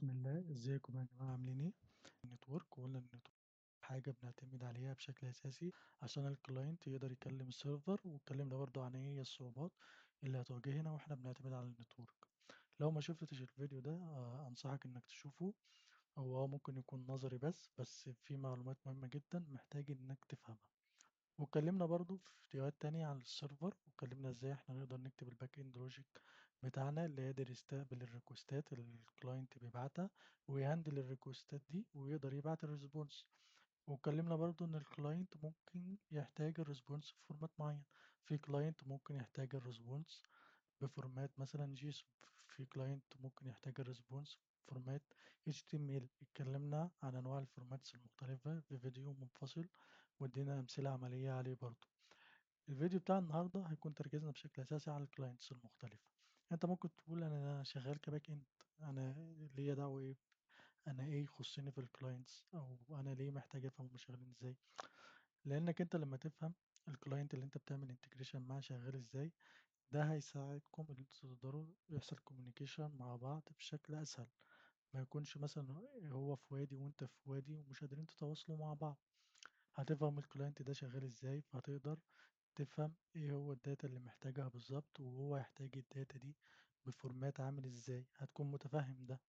بسم الله، ازيكم يا جماعة عاملين ايه؟ النتورك وقلنا النتورك حاجة بنعتمد عليها بشكل أساسي عشان الكلاينت يقدر يكلم السيرفر، واتكلمنا برضو عن ايه هي الصعوبات اللي هتواجهنا واحنا بنعتمد على النتورك. لو ما شفتش الفيديو ده أنصحك إنك تشوفه. هو ممكن يكون نظري بس في معلومات مهمة جدا محتاج إنك تفهمها. واتكلمنا برضو في فيديوهات تانية عن السيرفر، واتكلمنا ازاي احنا نقدر نكتب الباك اند لوجيك بتاعنا اللي قادر يستقبل الريكوستات اللي الكلاينت بيبعتها ويهندل الريكوستات دي ويقدر يبعت الريسبونس. واتكلمنا برضو ان الكلاينت ممكن يحتاج الريسبونس في فورمات معين. في كلاينت ممكن يحتاج الريسبونس بفورمات مثلا جيسون، في كلاينت ممكن يحتاج الريسبونس فورمات HTML. اتكلمنا عن انواع الفورماتس المختلفة في فيديو منفصل وادينا امثلة عملية عليه برضو. الفيديو بتاع النهاردة هيكون تركيزنا بشكل اساسي على الكلاينتس المختلفة. انت ممكن تقول انا شغال كباك اند، انا ليا دعوة ايه؟ انا ايه يخصني في الكلاينتس؟ او انا ليه محتاج افهم هم شغالين ازاي؟ لانك انت لما تفهم الكلاينت اللي انت بتعمل انتجريشن معاه شغال ازاي، ده هيساعدكم ان انتوا تقدروا يحصل كوميونيكيشن مع بعض بشكل اسهل. ما يكونش مثلا هو في وادي وانت في وادي ومش قادرين تتواصلوا مع بعض. هتفهم الكلاينت ده شغال ازاي، فهتقدر تفهم ايه هو الداتا اللي محتاجها بالظبط، وهو هيحتاج الداتا دي بفورمات عامل ازاي. هتكون متفهم ده.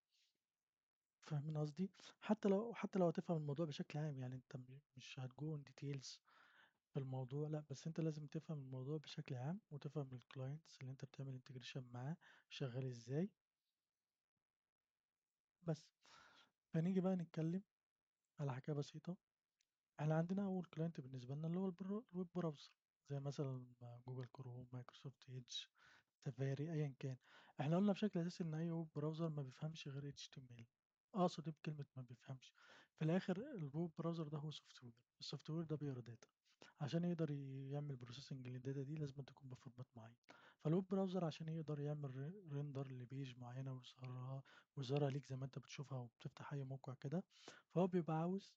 فاهمين قصدي؟ حتى لو هتفهم الموضوع بشكل عام، يعني انت مش هتجو ديتيلز في الموضوع، لا، بس انت لازم تفهم الموضوع بشكل عام وتفهم الكلاينتس اللي انت بتعمل انتجريشن معاه شغال ازاي. بس فنيجي بقى نتكلم على حاجة بسيطة. احنا عندنا اول كلاينت بالنسبة لنا اللي هو الويب براوزر، زي مثلا جوجل كروم، مايكروسوفت ايدج، سفاري، ايا كان. احنا قلنا بشكل اساسي ان اي ويب براوزر ما بيفهمش غير HTML. اقصد ايه بكلمة ما بيفهمش؟ في الاخر الويب براوزر ده هو سوفت وير، السوفت وير ده بيقرا داتا. عشان يقدر يعمل بروسيسنج للداتا دي لازم تكون بفورمات معين. فالويب براوزر عشان يقدر يعمل ريندر لبيج معينة ويظهرها ليك زي ما انت بتشوفها وبتفتح اي موقع كده، فهو بيبقى عاوز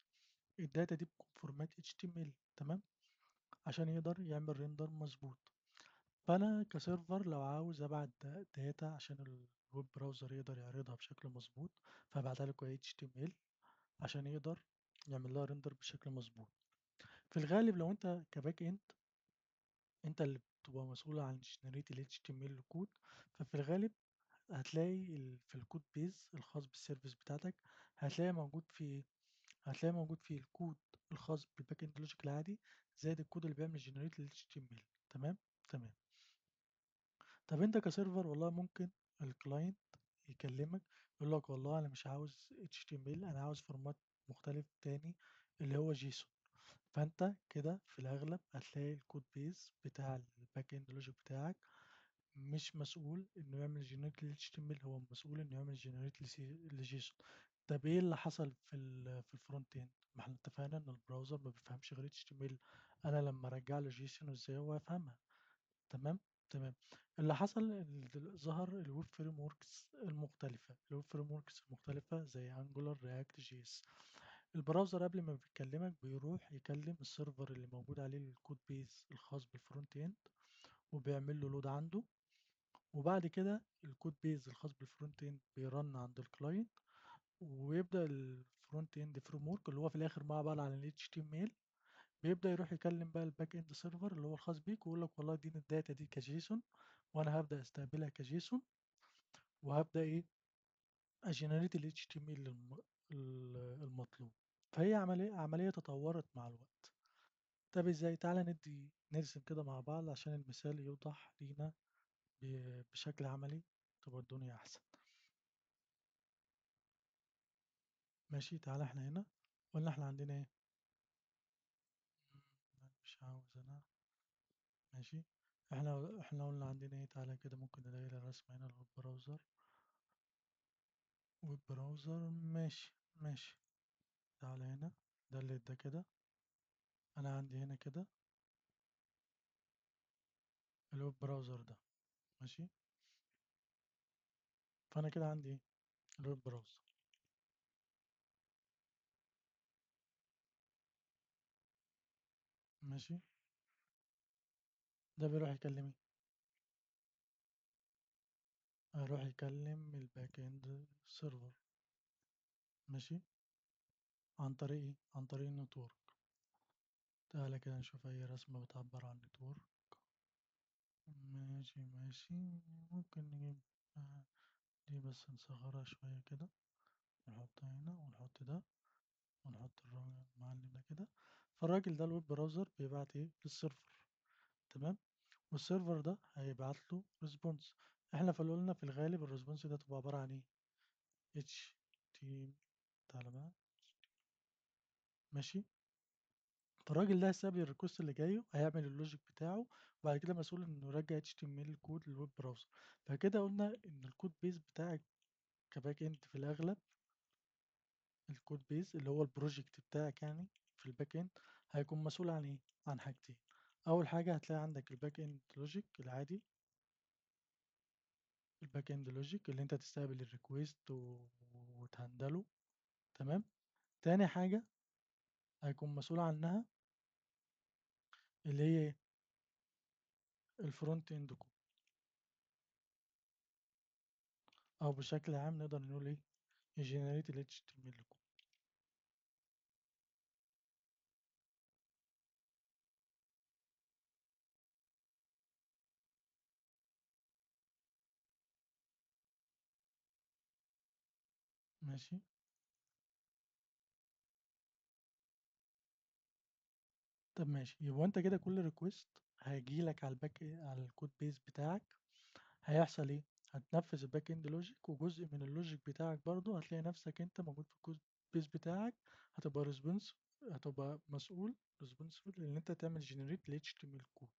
الداتا دي بتكون فورمات HTML. تمام. عشان يقدر يعمل ريندر مظبوط. فانا كسيرفر لو عاوز ابعت داتا عشان الويب براوزر يقدر يعرضها بشكل مظبوط، فابعتها له HTML عشان يقدر يعمل لها ريندر بشكل مظبوط. في الغالب لو انت كباك اند، انت اللي بتبقى مسؤول عن جنريت ال HTML كود، ففي الغالب هتلاقي في الكود بيز الخاص بالسيرفيس بتاعتك، هتلاقي موجود فيه ايه؟ هتلاقي موجود فيه الكود الخاص بالباك اند لوجيك العادي، زائد الكود اللي بيعمل جنريت لل HTML. تمام. تمام. طب انت كسيرفر والله ممكن الكلاينت يكلمك يقول لك والله انا مش عاوز HTML، انا عاوز فورمات مختلف تاني اللي هو جيسون. فانت كده في الاغلب هتلاقي الكود بيز بتاع الباك اند لوجيك بتاعك مش مسؤول انه يعمل جنريت لل HTML، هو مسؤول انه يعمل جنريت لجيسون. طب ايه اللي حصل في الفرونت اند؟ ما احنا اتفقنا ان البراوزر ما بيفهمش غير HTML. انا لما ارجع له جيسون ازاي هو يفهمها؟ تمام. تمام. اللي حصل ظهر الويب فريم وركس المختلفة، زي انجولار، رياكت، جي اس. البراوزر قبل ما بيكلمك بيروح يكلم السيرفر اللي موجود عليه الكود بيز الخاص بالفرونت اند، وبيعمل له لود عنده. وبعد كده الكود بيز الخاص بالفرونت اند بيرن عند الكلاينت، ويبدأ الفرونت اند فريم ورك اللي هو في الاخر مع بعض على ال HTML بيبدأ يروح يكلم بقى الباك اند سيرفر اللي هو الخاص بيك، ويقول لك والله اديني الداتا دي كجيسون، وانا هبدأ استقبلها كجيسون، وهبدأ ايه؟ اجنريت ال HTML المطلوب. فهي عملية تطورت مع الوقت. طب ازاي؟ تعالى نرسم كده مع بعض عشان المثال يوضح لينا بشكل عملي، تبقى الدنيا احسن. ماشي. تعالى احنا هنا قلنا احنا عندنا ايه؟ مش عاوز انا. ماشي. احنا قلنا عندنا ايه؟ تعالى كده ممكن نلاقي الرسمة هنا الويب براوزر. ويب براوزر. ماشي. ماشي. تعالى هنا. ده كده. انا عندي هنا كده الويب براوزر ده. ماشي. فانا كده عندي ايه؟ الويب براوزر. ماشي. ده بيروح يكلم ايه؟ هيروح يكلم الباك اند سيرفر. ماشي. عن طريق ايه؟ عن طريق النتورك. تعالى كده نشوف اي رسمة بتعبر عن النتورك. ماشي ماشي. ممكن نجيب دي بس نصغرها شوية كده، نحطها هنا ونحط ده، ونحط الراجل المعلم ده كده. فالراجل ده الويب براوزر بيبعت ايه للسيرفر، تمام. والسيرفر ده هيبعت له ريسبونس. احنا قلنا في الغالب الريسبونس ده تبقى عبارة عن ايه؟ اتش تي. تعالى بقى. ماشي. فالراجل ده هيستقبل الريكوست اللي جايه، هيعمل اللوجيك بتاعه، وبعد كده مسؤول انه يرجع اتش تي ام ال كود للويب براوزر. فكده قلنا ان الكود بيز بتاعك كباك اند في الاغلب، الكود بيز اللي هو البروجكت بتاعك يعني في الباك اند، هيكون مسؤول عن ايه؟ عن حاجتين. اول حاجه هتلاقي عندك الباك اند لوجيك العادي، الباك اند لوجيك اللي انت تستقبل الريكوست وتهندله، تمام. تاني حاجه هيكون مسؤول عنها اللي هي ايه؟ الفرونت اند كود، او بشكل عام نقدر نقول ايه؟ يجنريت ال HTML كود. ماشي. طب ماشي، يبقى انت كده كل ريكوست هيجي لك على على الكود بيز بتاعك، هيحصل ايه؟ هتنفذ الباك اند لوجيك، وجزء من اللوجيك بتاعك برضو هتلاقي نفسك انت موجود في الكود بيز بتاعك، هتبقى ريسبونس، هتبقى مسؤول ريسبونسبل ان انت تعمل جنريت ل HTML كود.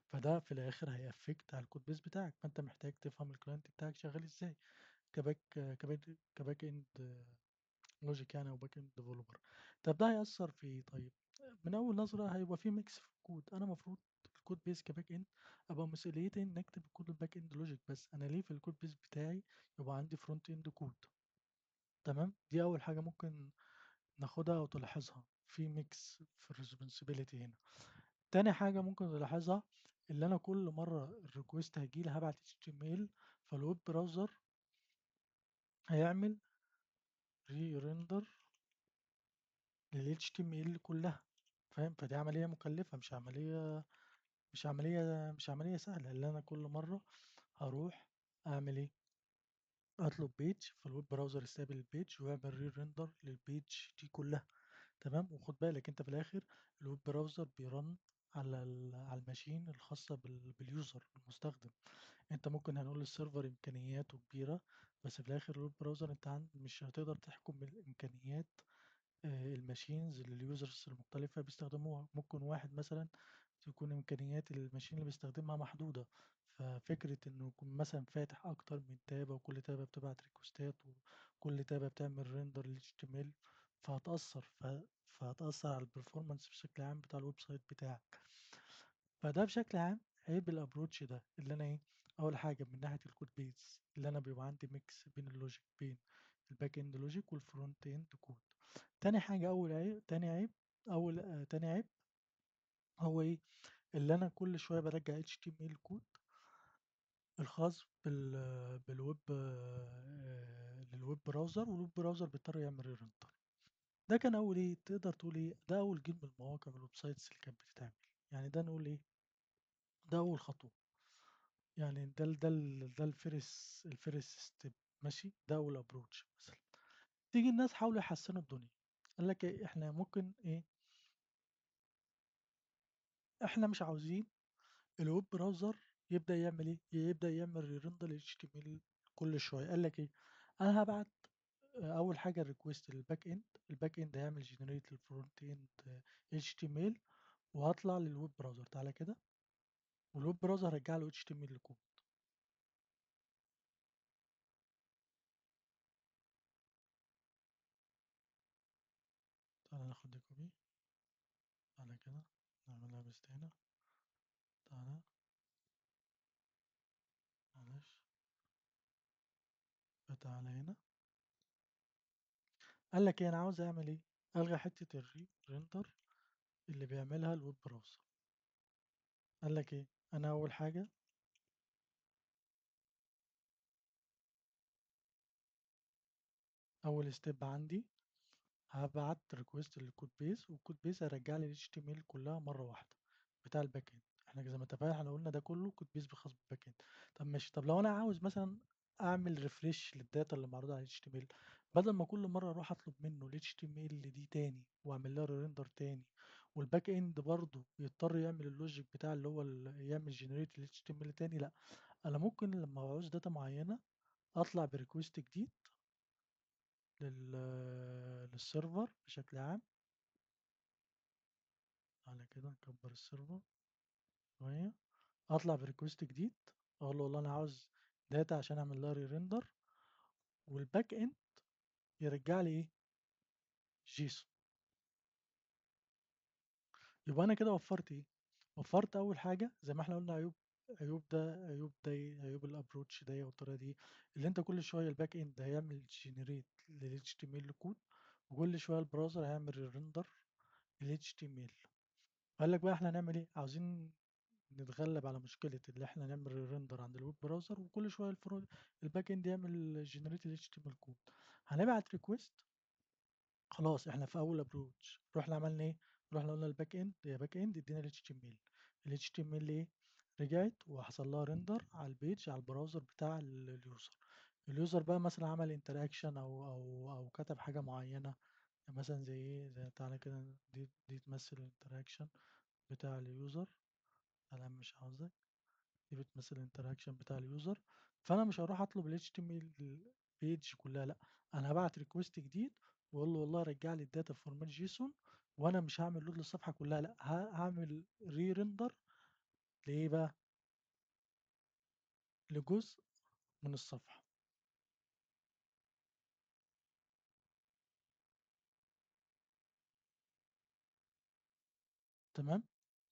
فده في الاخر هيأفكت على الكود بيز بتاعك، فانت محتاج تفهم الكلاينت بتاعك شغال ازاي كباك كباك اند لوجيك يعني، او باك اند ديفلوبر. طب ده هيأثر في إيه؟ طيب من اول نظره هيبقى في ميكس في الكود. انا المفروض الكود بيس كباك اند ابقى مسؤوليتي ان اكتب الكود الباك اند لوجيك بس، انا ليه في الكود بيس بتاعي يبقى عندي فرونت اند كود؟ تمام. دي اول حاجه ممكن ناخدها او تلاحظها في ميكس في الريسبونسبيلتي هنا. تاني حاجه ممكن نلاحظها، اللي انا كل مره الريكوست هيجي لي هبعت HTML، فالويب براوزر هيعمل ري ريندر لل HTML كلها، فاهم؟ فدي عملية مكلفة، مش عملية سهلة. اللي أنا كل مرة هروح أعمل إيه؟ أطلب بيج، فالويب براوزر يستقبل البيج ويعمل ري ريندر للبيج دي كلها، تمام. وخد بالك أنت في الآخر الويب براوزر بيرن على الماشين الخاصة باليوزر المستخدم. أنت ممكن هنقول السيرفر إمكانياته كبيرة، بس في الآخر الويب براوزر أنت مش هتقدر تحكم بالإمكانيات الماشينز اللي اليوزرز المختلفة بيستخدموها. ممكن واحد مثلا تكون إمكانيات الماشين اللي بيستخدمها محدودة، ففكرة إنه يكون مثلا فاتح أكتر من تابة، وكل تابة بتبعت ريكوستات، وكل تابة بتعمل ريندر ل HTML، فهتأثر على البرفورمانس بشكل عام بتاع الويب سايت بتاعك. فده بشكل عام عيب الابروتش ده، اللي انا ايه؟ اول حاجه من ناحيه الكود بيز اللي انا بيبقى عندي ميكس بين اللوجيك، بين الباك اند لوجيك والفرونت اند كود. تاني حاجه، اول عيب، تاني عيب، تاني عيب هو ايه؟ اللي انا كل شويه برجع HTML كود الخاص بالويب للويب براوزر، والويب براوزر بيضطر يعمل ريندر. ده كان اول ايه؟ تقدر تقول ايه؟ ده اول جيل من المواقع من الويب سايتس اللي كانت بتتعمل. يعني ده نقول ايه؟ ده اول خطوه. يعني ده الفيرست ستيب. ماشي. ده اول ابروتش مثلا. تيجي الناس حاولوا يحسنوا الدنيا، قال لك إيه؟ احنا ممكن ايه؟ احنا مش عاوزين الويب براوزر يبدا يعمل ايه؟ يبدا يعمل ريرندر اتش تي ام ال كل شويه. قال لك ايه؟ انا هبعت اول حاجه الريكوست للباك اند، الباك اند هيعمل جنريت للفرونت اند اتش تي ام ال، وهطلع للويب براوزر. تعالى كده، والويب براوزر هرجع له اتش تي ام ال كود. تعالى ناخد دي كوبي. تعالى كده نعملها بست هنا. تعالى. معلش. فتعالى هنا. قال لك ايه؟ انا عاوز اعمل ايه؟ الغي حته الري ريندر اللي بيعملها الويب براوزر. قال لك ايه؟ انا اول حاجه، اول ستيب عندي هبعت ريكوست للكود بيس، والكود بيس هيرجع لي ال HTML كلها مره واحده بتاع الباك اند. احنا زي ما اتفقنا احنا قلنا ده كله كود بيس خاص بالباك اند. طب ماشي، طب لو انا عاوز مثلا اعمل ريفريش للداتا اللي معروضه على ال HTML، بدل ما كل مره اروح اطلب منه ال HTML دي تاني واعمل لها ريندر تاني، والباك اند برضه يضطر يعمل اللوجيك بتاع اللي هو يعمل جنريت ال HTML تاني، لا، انا ممكن لما عاوز داتا معينه اطلع بريكوست جديد للسيرفر بشكل عام. على كده نكبر السيرفر شوية، اطلع بريكوست جديد اقول له والله انا عاوز داتا عشان اعمل لها ريندر، والباك اند يرجع لي ايه؟ جيسون. يبقى انا كده وفرت ايه؟ وفرت اول حاجة زي ما احنا قلنا عيوب، عيوب ده إيه؟ عيوب الابروتش ده والطريقة دي، اللي انت كل شوية الباك اند هيعمل جنريت لل HTML كود، وكل شوية البراوزر هيعمل ريندر ال HTML. قال لك بقى احنا هنعمل ايه؟ عاوزين نتغلب على مشكلة اللي احنا نعمل ريندر عند الويب براوزر وكل شوية الباك اند يعمل جنريت ال HTML كود. هنبعت ريكوست. خلاص احنا في اول ابروتش رحنا عملنا ايه؟ رحنا قلنا الباك اند يا باك اند ادينا ال HTML. ال HTML ايه؟ رجعت وحصل لها ريندر على البيج على البراوزر بتاع اليوزر. اليوزر بقى مثلا عمل انتراكشن او كتب حاجة معينة، مثلا زي ايه؟ زي تعالى كده دي تمثل الانتراكشن بتاع اليوزر. انا مش عاوزك، دي بتمثل الانتراكشن بتاع اليوزر. فانا مش هروح اطلب ال HTML بيج كلها، لا، انا هبعت ريكوست جديد واقول له والله رجع لي الداتا في فورمات جيسون، وانا مش هعمل لود للصفحه كلها، لا، هعمل ري ريندر لايه بقى؟ لجزء من الصفحه. تمام.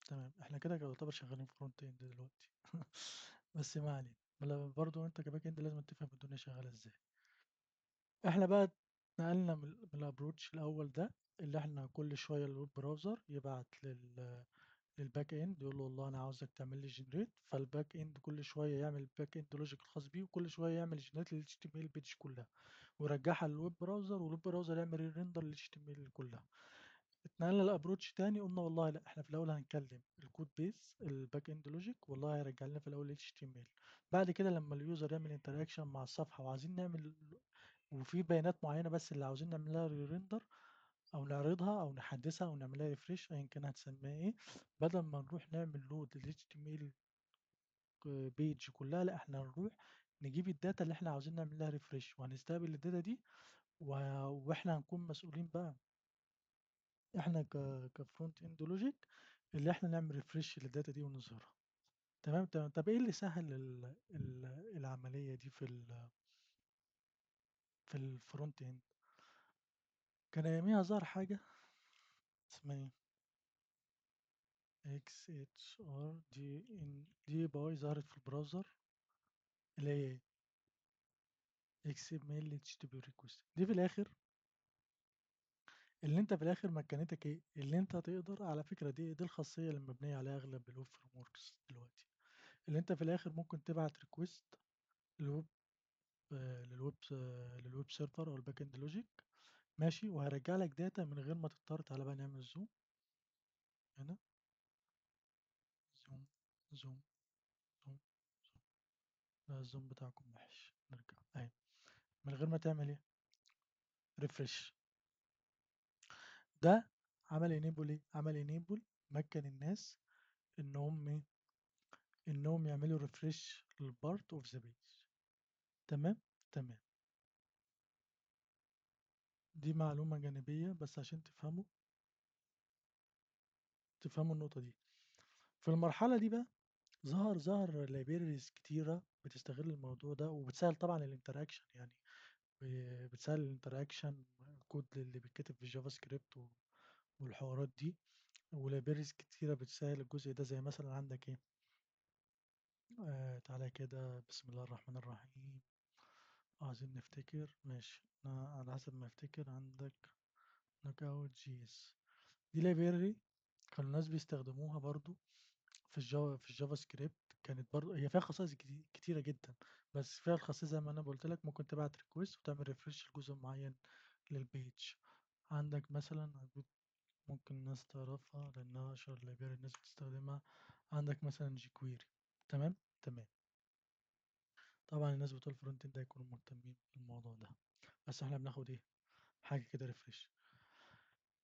تمام، احنا كده يعتبر شغالين فرونت اند دلوقتي. بس ما علينا، برضه انت كباك اند لازم تفهم الدنيا شغاله ازاي. احنا بقى نقلنا من الابروتش الاول ده، اللي احنا كل شويه الويب براوزر يبعت للباك اند يقول له والله انا عاوزك تعمل لي جنريت، فالباك اند كل شويه يعمل الباك اند لوجيك الخاص بيه، وكل شويه يعمل جنريت لل HTML بيج كلها ويرجعها للويب براوزر، والويب براوزر يعمل ريندر لل HTML كلها. اتنقلنا لابروتش تاني قلنا والله لا، احنا في الاول هنكلم الكود بيس الباك اند لوجيك، والله هيرجع لنا في الاول HTML. بعد كده لما اليوزر يعمل انتراكشن مع الصفحه وعايزين نعمل، وفي بيانات معينه بس اللي عاوزين نعمل لها ريندر او نعرضها او نحدثها او نعملها ريفريش ايا كان هتسميها ايه، بدل ما نروح نعمل لود ال HTML بيج كلها، لا، احنا هنروح نجيب الداتا اللي احنا عاوزين نعمل لها ريفريش وهنستقبل الداتا دي واحنا هنكون مسؤولين بقى، احنا كفرونت اند لوجيك، اللي احنا نعمل ريفريش للداتا دي ونظهرها. تمام تمام. طب ايه اللي سهل العملية دي في الفرونت اند؟ كان اياميها ظهر حاجة اسمها ايه؟ اكس اتش ار دي ان دي باي، ظهرت في البراوزر اللي هي اكس ام ال اتش تي بي ريكوست. دي في الاخر اللي انت في الاخر مكانتك ايه؟ اللي انت تقدر، على فكره دي الخاصيه اللي مبنيه عليها اغلب الويب فريم وركس دلوقتي، اللي انت في الاخر ممكن تبعت ريكوست للويب للويب سيرفر او الباك اند لوجيك، ماشي، وهيرجع لك داتا من غير ما تضطر. تعالى بقى نعمل زوم هنا، زوم زوم زوم زوم. لا الزوم بتاعكم وحش، نرجع اهي، من غير ما تعمل ايه؟ ريفرش. ده عمل انيبل ايه؟ عمل انيبل، مكن الناس انهم ايه؟ انهم يعملوا ريفرش للبارت اوف ذا بيج. تمام. تمام. دي معلومة جانبية بس عشان تفهموا النقطة دي. في المرحلة دي بقى ظهر لايبريز كتيرة بتستغل الموضوع ده وبتسهل طبعا الانتراكشن، يعني بتسهل الانتراكشن، الكود اللي بيتكتب في الجافا سكريبت والحوارات دي، ولايبريز كتيرة بتسهل الجزء ده، زي مثلا عندك ايه؟ تعالى كده بسم الله الرحمن الرحيم، عايزين نفتكر، ماشي، على حسب ما افتكر عندك نوك اوت جيس. دي لايبراري كانوا الناس بيستخدموها برضو في الجافا سكريبت كانت برضه هي فيها خصائص كتيرة جدا، بس فيها الخاصية زي ما أنا قلت لك، ممكن تبعت ريكوست وتعمل ريفرش لجزء معين للبيج. عندك مثلا ممكن الناس تعرفها لأنها أشهر لايبراري الناس بتستخدمها. عندك مثلا جي كويري. تمام. تمام. طبعا الناس بتوع الفرونت اند هيكونوا مهتمين بالموضوع ده، بس احنا بناخد ايه، حاجة كده ريفرش.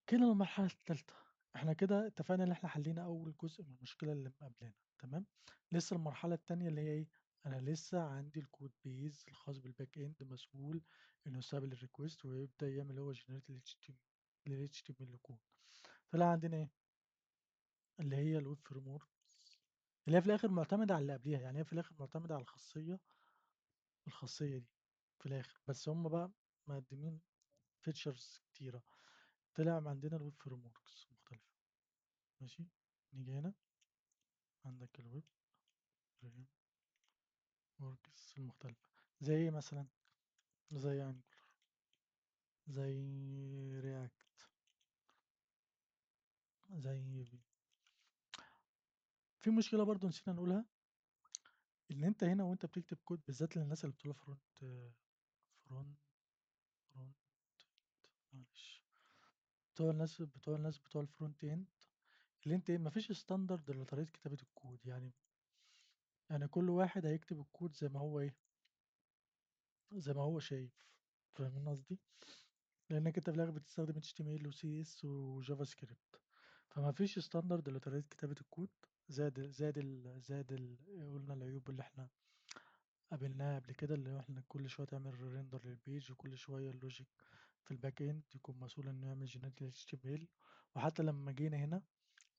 كده المرحلة التالتة، احنا كده اتفقنا ان احنا حلينا اول جزء من المشكلة اللي مقابلانا. تمام. لسه المرحلة التانية اللي هي ايه، انا لسه عندي الكود بيز الخاص بالباك اند مسؤول انه يستقبل الريكوست ويبدأ يعمل هو جنريت ال HTML كود. طلع عندنا ايه، اللي هي الويب فريم ورك، اللي هي في الاخر معتمدة على اللي قبليها، يعني هي في الاخر معتمدة على الخاصية دي في الاخر، بس هم بقى مقدمين فيتشرز كتيرة. طلع عندنا الويب فريم وركس مختلفة. ماشي. نيجي هنا، عندك الويب فريم وركس المختلفة زي ايه مثلا، زي انجلر، زي رياكت، زي في مشكلة برضو نسينا نقولها، ان انت هنا وانت بتكتب كود بالذات للناس اللي بتقول فرونت فرونت معلش، بتوع الناس بتوع الفرونت اند، اللي انت مفيش ستاندرد لطريقة كتابة الكود، يعني كل واحد هيكتب الكود زي ما هو ايه، زي ما هو شايف. فاهمين قصدي؟ لانك انت في الاخر بتستخدم HTML و CSS وجافا سكريبت، فما فيش ستاندرد لطريقة كتابة الكود. قلنا العيوب اللي احنا قابلناها قبل كده، اللي هو احنا كل شوية تعمل ريندر للبيج، وكل شوية اللوجيك في الباك اند يكون مسؤول انه يعمل جينات ال HTML. وحتى لما جينا هنا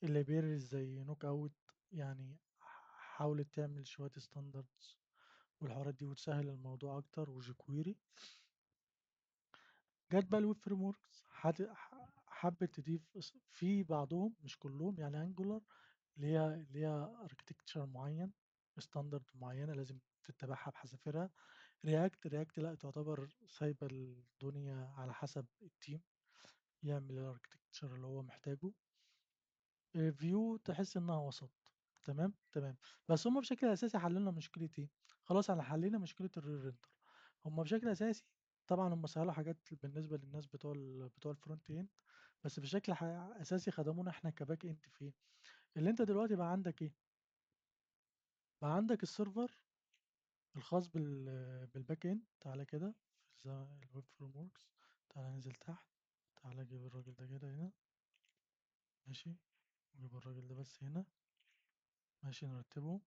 الليبريز زي نوك اوت، يعني حاولت تعمل شوية ستاندردز والحوارات دي وتسهل الموضوع اكتر، وجيكويري. جت بقى الويب فريم وركس حبت تضيف في بعضهم مش كلهم، يعني انجولار ليها اركتكتشر معين، ستاندرد معينه لازم تتبعها بحذافيرها. رياكت لا، تعتبر سايبه الدنيا على حسب التيم يعمل الاركتكتشر اللي هو محتاجه. فيو تحس انها وسط. تمام. تمام. بس هم بشكل اساسي حللنا مشكله ايه، خلاص احنا حلينا مشكله الريندر. هم بشكل اساسي طبعا هم سهلوا حاجات بالنسبه للناس بتوع الفرونت اند، بس بشكل اساسي خدمونا احنا كباك اند في ايه، اللي انت دلوقتي بقى عندك ايه، بقى عندك السيرفر الخاص بالباك اند. تعالى كده في الويب فريم وركس، تعالى ننزل تحت، تعالى جيب الراجل ده كده هنا. ماشي. نجيب الراجل ده بس هنا. ماشي نرتبه.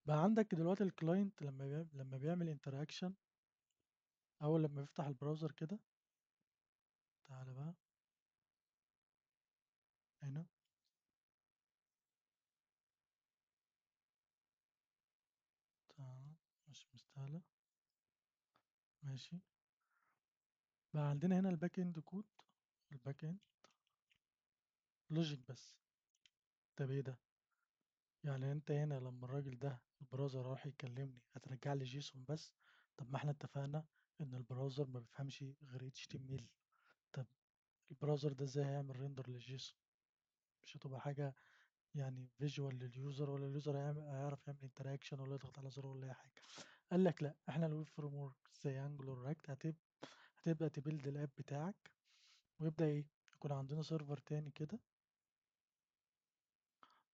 بقى عندك دلوقتي الكلاينت لما بيعمل انتراكشن، اول لما بيفتح البراوزر كده، تعالى بقى هنا، تعالى مش مستاهلة. ماشي. بقى عندنا هنا الباك اند كود، الباك اند لوجيك بس. طب ايه ده، يعني انت هنا لما الراجل ده البراوزر راح يكلمني هترجع لي جيسون بس؟ طب ما احنا اتفقنا ان البراوزر ما بيفهمش غير HTML. طب البراوزر ده ازاي هيعمل ريندر للجيسون؟ مش هتبقى حاجة يعني فيجوال لليوزر، ولا اليوزر هيعرف يعمل انتراكشن ولا يضغط على زرار ولا اي حاجة. قال لك لا، احنا الويب فريم ورك زي انجلر راكت هتبدأ تبيلد الاب بتاعك، ويبدأ ايه، يكون عندنا سيرفر تاني كده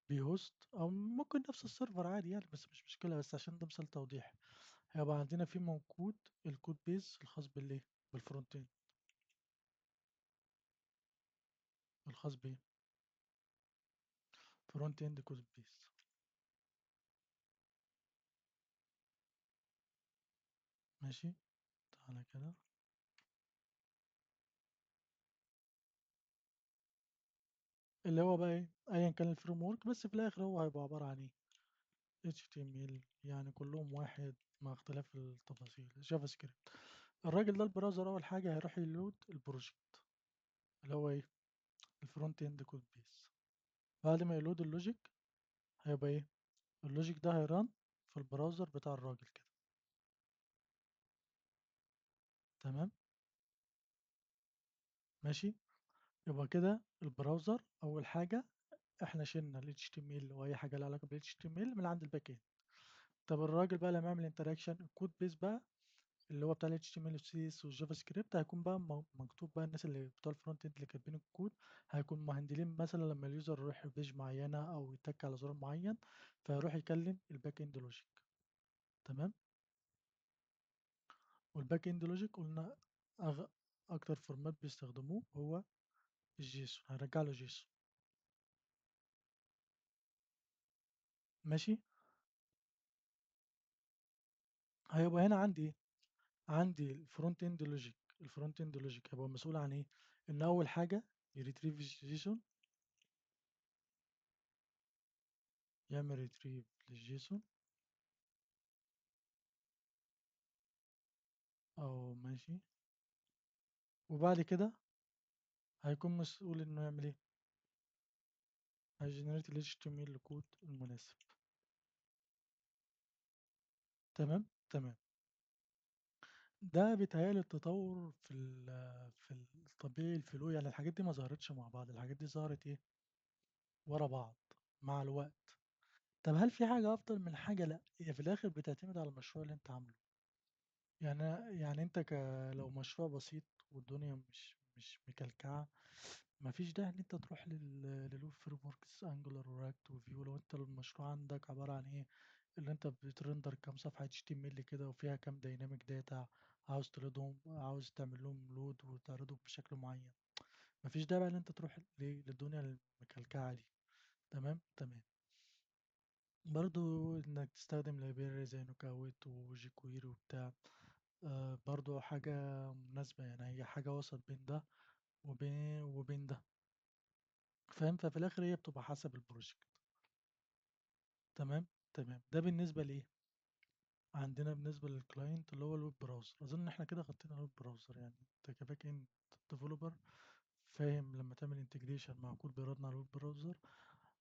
بيهوست، او ممكن نفس السيرفر عادي يعني، بس مش مشكلة، بس عشان ده مثال توضيح. هيبقى عندنا فيه موجود الكود بيز الخاص بالايه، بالفرونت اند، الخاص بايه، فرونت اند كود بيز. ماشي. تعالى كده، اللي هو بقى ايه، ايا كان الفريم ورك، بس في الاخر هو هيبقى عبارة عن ايه، HTML، يعني كلهم واحد مع اختلاف التفاصيل، جافا سكريبت. الراجل ده البراوزر اول حاجة هيروح يلود البروجكت اللي هو ايه، الفرونت اند كود بيز. بعد ما يلود اللوجيك هيبقى ايه، اللوجيك ده هيران في البراوزر بتاع الراجل كده. تمام. ماشي. يبقى كده البراوزر اول حاجة احنا شلنا ال HTML واي حاجه لها علاقه بال HTML من عند الباك اند. طب الراجل بقى لما يعمل انتراكشن الكود بيس بقى اللي هو بتاع ال HTML وال CSS والجافا سكريبت هيكون بقى مكتوب بقى الناس اللي بتوع الفرونت اند اللي كاتبين الكود هيكون مهندلين مثلا لما اليوزر يروح بيج معينه او يتك على زرار معين فيروح يكلم الباك اند لوجيك. تمام. والباك اند لوجيك قلنا أغ... اكتر فورمات بيستخدموه هو الجيسون، هرجع له جيسون. ماشي. هيبقى هنا عندي ايه؟ عندي الفرونت اند لوجيك. الفرونت اند لوجيك هيبقى مسؤول عن ايه؟ ان اول حاجه يريتريف جيسون، يعمل ريتريف للجيسون. او ماشي. وبعد كده هيكون مسؤول انه يعمل ايه؟ هيجنريت ال HTML كود المناسب. تمام تمام. ده بيتهيألي التطور في الطبيعي الفلو، يعني الحاجات دي ما ظهرتش مع بعض، الحاجات دي ظهرت ايه؟ ورا بعض مع الوقت. طب هل في حاجة أفضل من حاجة؟ لأ، هي في الآخر بتعتمد على المشروع اللي أنت عامله. يعني يعني أنت لو مشروع بسيط والدنيا مش مكلكعة، مفيش داعي إن أنت تروح للوب فريم وركس أنجولار وراكت وفيو. لو أنت المشروع عندك عبارة عن إيه؟ اللي أنت بترندر كام صفحة HTML كده وفيها كام دايناميك داتا، عاوز تلودهم، عاوز تعمل لهم لود وتعرضهم بشكل معين، مفيش داعي بقى إن أنت تروح للدنيا المكلكعة دي. تمام تمام. برضو انك تستخدم لايبراري زي نوكاويت وجيكويري وبتاع، برضو حاجة مناسبة، يعني هي حاجة وسط بين ده وبين ده. فاهم؟ ففي الآخر هي بتبقى حسب البروجكت. تمام تمام. ده بالنسبة لإيه؟ عندنا بالنسبة للكلاينت اللي هو الويب براوزر. أظن إن إحنا كده خطينا الويب براوزر. يعني أنت كباك إند ديفلوبر فاهم لما تعمل انتجريشن مع كود بيردنا على الويب براوزر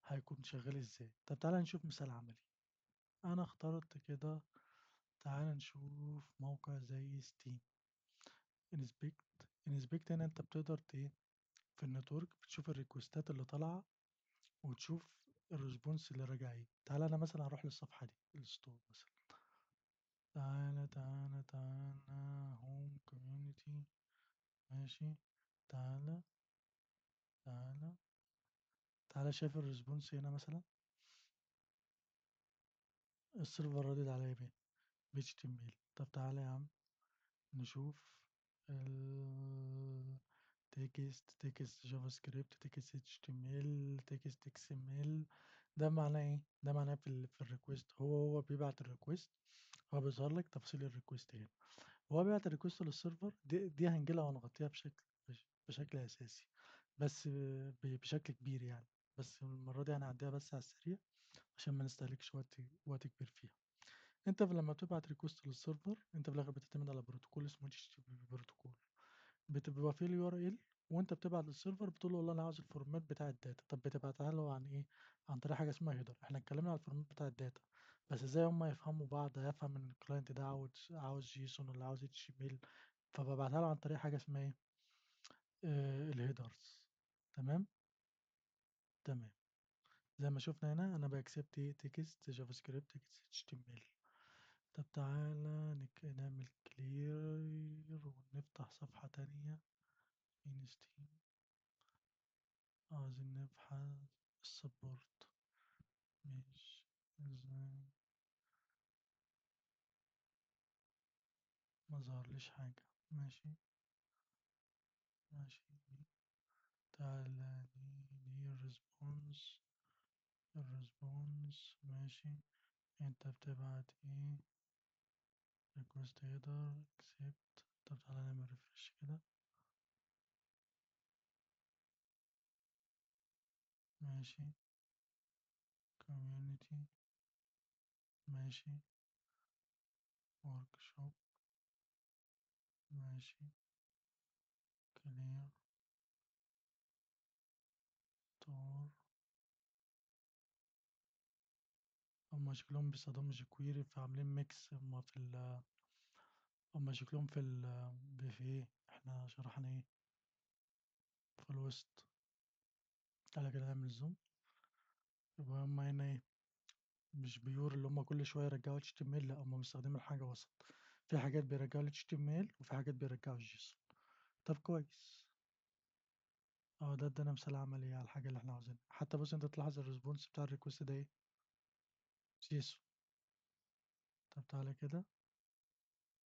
هيكون شغال إزاي. طب تعالى نشوف مثال عملي. أنا اخترت كده، تعال نشوف موقع زي ستيم. انسبكت هنا انت بتقدر ايه؟ في النتورك بتشوف الريكوستات اللي طالعه وتشوف الريسبونس اللي راجع ايه. تعالى انا مثلا هروح للصفحه دي الستور مثلا. تعالى هوم كوميونيتي. ماشي. تعالى تعالى تعالى شايف الريسبونس هنا مثلا؟ السيرفر ردد عليا بيه ب HTML. طب تعالى يا عم نشوف ال تكست جافا سكريبت، تكست HTML، تكست XML. ده معناه ايه؟ ده معناه في الريكوست، هو بيبعت الريكوست، هو بيظهر لك تفاصيل الريكوست هنا. هو بيبعت الريكوست للسيرفر، دي هنجيلها ونغطيها بشكل اساسي، بس بشكل كبير يعني. بس المرة دي هنعديها بس على السريع عشان ما نستهلكش وقت كبير فيها. انت لما بتبعت ريكوست للسيرفر انت في الاخر بتعتمد على بروتوكول اسمه HTTP بروتوكول، بتبقى فيه اليو ار ال، وانت بتبعت للسيرفر بتقول له والله انا عاوز الفورمات بتاع الداتا. طب بتبعتها له عن ايه؟ عن طريق حاجه اسمها هيدر. احنا اتكلمنا على الفورمات بتاع الداتا، بس ازاي هم يفهموا بعض؟ هيفهم ان الكلاينت ده عاوز جيسون ولا عاوز HTML، فببعتها له عن طريق حاجه اسمها ايه؟ الهيدرز. تمام تمام. زي ما شفنا هنا انا باكسبت ايه؟ تكست جافا سكريبت، تكست HTML. طب تعالى نعمل كلير ونفتح صفحة تانية. انستين. عاوزين نبحث السبورت. مش ازاي ما ظهرليش حاجة؟ ماشي ماشي. تعالى دي الريسبونس ماشي. انت بتبعت ايه؟ request header accept. طب تعالى نعمل ريفرش كده. ماشي. community. ماشي. workshop. ماشي. clear. تور. هما شكلهم بيستخدموا جيكويري فعاملين ميكس. هما شكلهم في ايه؟ احنا شرحنا ايه؟ في الوسط. تعالى كده نعمل زوم. يبقى هم هنا ايه؟ مش بيور اللي هم كل شوية يرجعوا HTML، لا هم مستخدمين حاجة وسط. في حاجات بيرجعوا HTML وفي حاجات بيرجعوا JSON. طب كويس. اه ده ادانا مثال عملي على الحاجة اللي احنا عاوزينها. حتى بص انت تلاحظ الريسبونس بتاع الريكوست ده ايه؟ JSON. طب تعالى كده،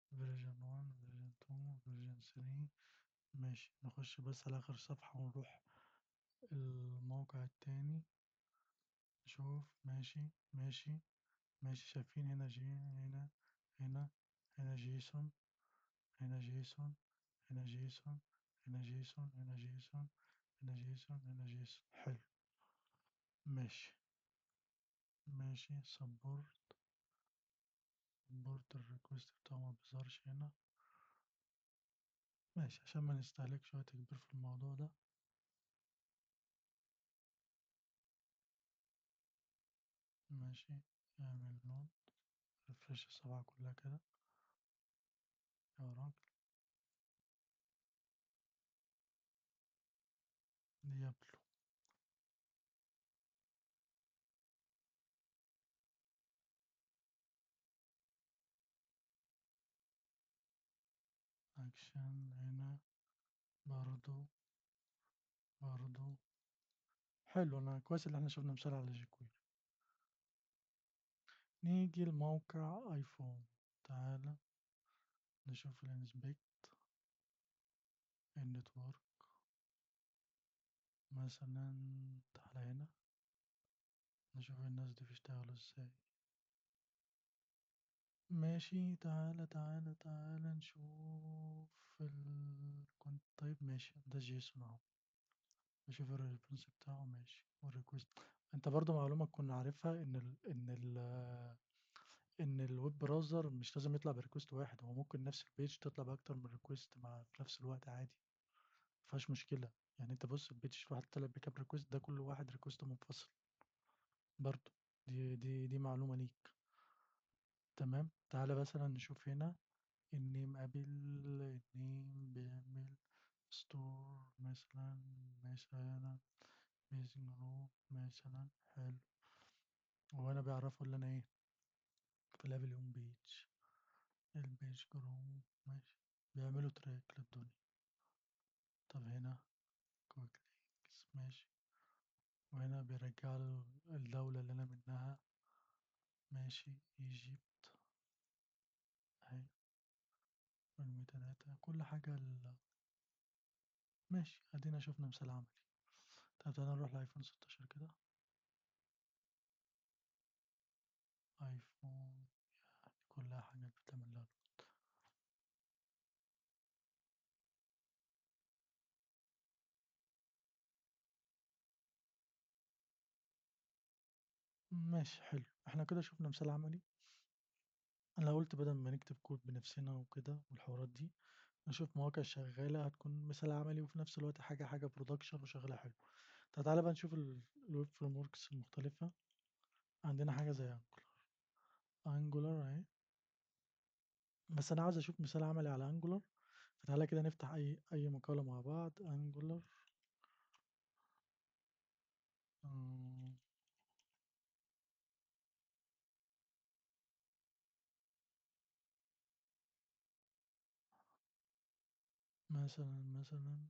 فيرجن 1 فيرجن 2 فيرجن 3. ماشي نخش بس على آخر صفحة ونروح الموقع التاني نشوف. ماشي ماشي ماشي. شايفين هنا هنا هنا جيسون، هنا جيسون، هنا جيسون، هنا جيسون، هنا جيسون، هنا جيسون، هنا جيسون. حلو. ماشي ماشي. سبورت الريكوست بتاعه ما بيظهرش هنا. ماشي عشان ما نستهلكش وقت كبير في الموضوع ده. ماشي. اعمل لود، ريفرش الصفحة كلها كده يا راجل. ديابلو. اكشن هنا برضو. حلو. انا كويس اللي احنا شفنا مثال على جيكويري. نيجي لموقع ايفون. تعالى نشوف الانسبكت النتورك مثلا. تعالى هنا نشوف الناس دي بيشتغلوا ازاي. ماشي. تعالى نشوف كنت طيب ماشي ده جيسون اهو. نشوف الريسبونس بتاعه. ماشي والريكوست. انت برضو معلومة كنا عارفها ان الويب براوزر مش لازم يطلع بريكوست واحد. هو ممكن نفس البيج تطلع باكتر من ريكوست في نفس الوقت عادي. مفيهاش مشكلة. يعني انت بص البيج الواحد طلع بكام ريكوست، ده كل واحد ريكوست منفصل برضو. دي معلومة ليك. تمام. تعالى مثلا نشوف هنا النيم النيم بيعمل ستور مثلا بيزنج جروب مثلا. حلو. وهنا بيعرفوا اللي انا ايه في ليفل يوم بيج البيج جروب. ماشي. بيعملوا تراك للدنيا. طب هنا كويك لينكس. ماشي. وهنا بيرجع له الدولة اللي انا منها. ماشي ايجيبت اهي. والميتاداتا كل حاجة ماشي. ادينا شفنا مثال عملي. طب تعالى نروح لايفون 16 كده. ايفون كلها حاجات بتعمل لها. ماشي حلو. احنا كده شفنا مثال عملي. انا قلت بدل ما نكتب كود بنفسنا وكده والحوارات دي، نشوف مواقع شغالة هتكون مثال عملي وفي نفس الوقت حاجة برودكشن وشغالة حلو. تعالى بقى نشوف الويب فريم وركس المختلفة. عندنا حاجة زي انجولار اهي. بس انا عاوز اشوف مثال عملي على انجولار. فتعالى كده نفتح اي مقالة مع بعض. انجولار مثلا.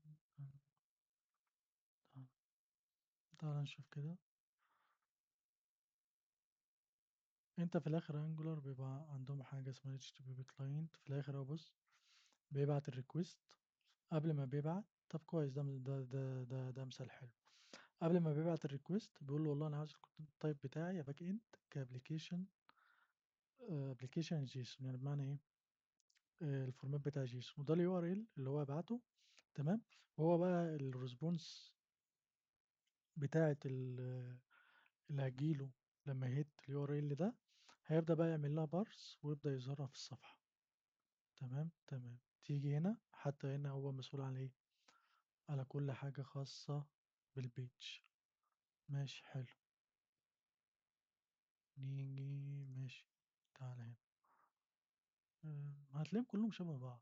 تعالى نشوف كده. انت في الاخر انجولار بيبقى عندهم حاجة اسمها HTTP كلاينت في الاخر اهو. بص بيبعت الريكوست. قبل ما بيبعت، طب كويس، ده مثال حلو. قبل ما بيبعت الريكوست بيقول له والله انا عاوز الكونتنت تايب بتاعي يا باك اند كابلكيشن. ابلكيشن جيسون يعني بمعنى ايه؟ الفورمات بتاع جيسون وده اليو ار ال اللي هو بعته. تمام. وهو بقى الريسبونس بتاعت اللي هتجيله لما يهت اليو ار ال ده، هيبدأ بقى يعمل لها بارس ويبدأ يظهرها في الصفحة. تمام. تيجي هنا حتى هنا هو مسؤول عن ايه؟ على كل حاجة خاصة بالبيج. ماشي حلو. نيجي ماشي. تعالى هنا. هتلاقيهم كلهم شبه بعض.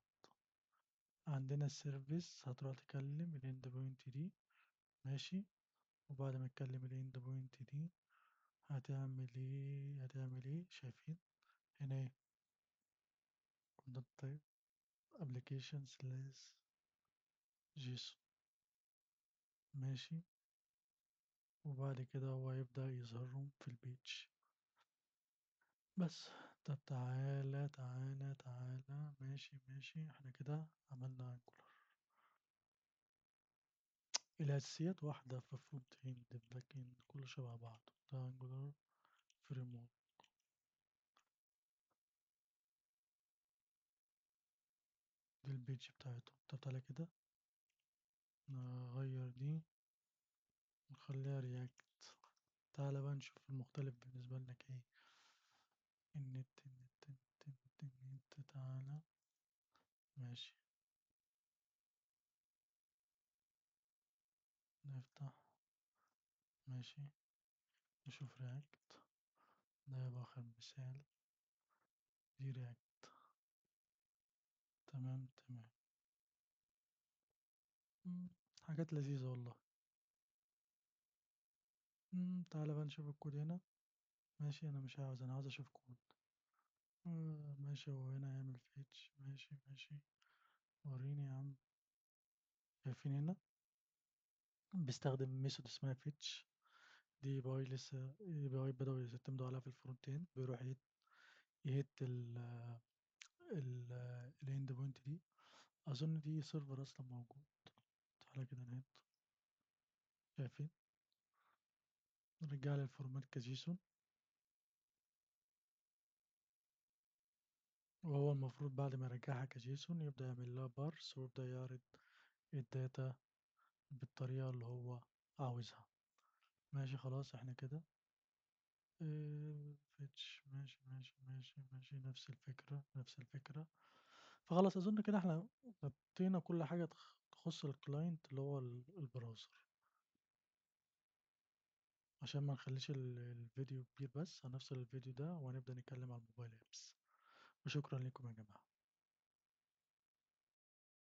عندنا السيرفيس هتروح تكلم الاند بوينت دي. ماشي. وبعد ما تكلم الاند بوينت دي هتعمل ايه شايفين هنا ايه؟ كنا طيب application slash جيسون. ماشي. وبعد كده هو هيبدأ يظهرهم في البيج. بس. طب تعالى ماشي احنا كده عملنا انجولار. الأساسيات واحدة في فرونت اند باك اند كله شبه بعض. ده انجولار فريم ورك. دي البيج بتاعتهم. طب تعالى كده نغير دي نخليها رياكت. تعالى بقى نشوف المختلف بالنسبة لنا ايه. النت تعالى. ماشي. نفتح. ماشي. نشوف رياكت. ده يبقى آخر مثال. دي رياكت. تمام. حاجات لذيذة والله. تعالى بقى نشوف الكود هنا. ماشي أنا مش عاوز، أنا عاوز أشوف كود. ماشي هو هنا هيعمل فيتش. ماشي. وريني يا عم. شايفين هنا بيستخدم ميثود اسمها فيتش. دي باي لسه باي بدأوا يعتمدوا عليها في الفرونت اند. بيروح يهت الاند بوينت دي. اظن دي سيرفر اصلا موجود. تعالى كده نهت. شايفين؟ نرجع لي الفورمات كجيسون. وهو المفروض بعد ما يرجعها كجيسون يبدأ يعمل لها بارس ويبدأ يعرض الداتا بالطريقة اللي هو عاوزها. ماشي خلاص احنا كده. فيتش. ماشي نفس الفكرة. فخلاص أظن كده احنا غطينا كل حاجة تخص الكلاينت اللي هو البراوزر. عشان ما نخليش الفيديو كبير، بس هنفصل الفيديو ده وهنبدأ نتكلم على الموبايل ابس. وشكرا لكم يا جماعة.